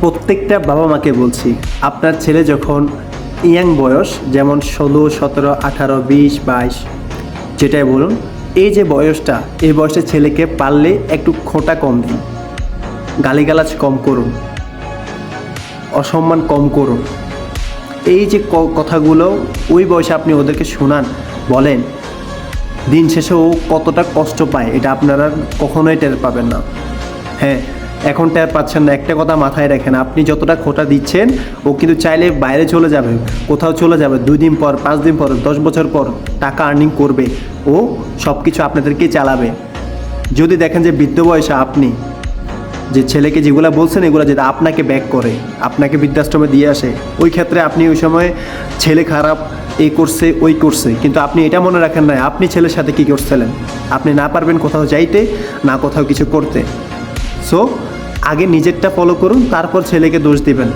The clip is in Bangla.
প্রত্যেকটা বাবা মাকে বলছি, আপনার ছেলে যখন ইয়াং বয়স, যেমন 16, 17, 18, 20, 22 যেটাই বলুন, এই যে বয়সটা, এই বয়সে ছেলেকে পারলে একটু খোঁটা কম দিন, গালিগালাজ কম করুন, অসম্মান কম করুন। এই যে কথাগুলো ওই বয়সে আপনি ওদেরকে শোনান, বলেন, দিন শেষে ও কতটা কষ্ট পায় এটা আপনারা কখনোই টের পাবেন না। হ্যাঁ, এখন টের পাচ্ছেন না, একটা কথা মাথায় রাখেন, আপনি যতটা খোঁটা দিচ্ছেন ও কিন্তু চাইলে বাইরে চলে যাবে, কোথাও চলে যাবে, 2 দিন পর, 5 দিন পর, 10 বছর পর টাকা আর্নিং করবে, ও সব কিছু আপনাদেরকেই চালাবে। যদি দেখেন যে বৃদ্ধ বয়সে আপনি যে ছেলেকে যেগুলো বলছেন এগুলো যেটা আপনাকে ব্যাক করে, আপনাকে বৃদ্ধাশ্রমে দিয়ে আসে, ওই ক্ষেত্রে আপনি ওই সময় ছেলে খারাপ, এই করছে ওই করছে, কিন্তু আপনি এটা মনে রাখেন না আপনি ছেলের সাথে কী করছিলেন। আপনি না পারবেন কোথাও যাইতে, না কোথাও কিছু করতে। সো আগে নিজেরটা ফলো করুন, তারপর ছেলেকে দোষ দিবেন।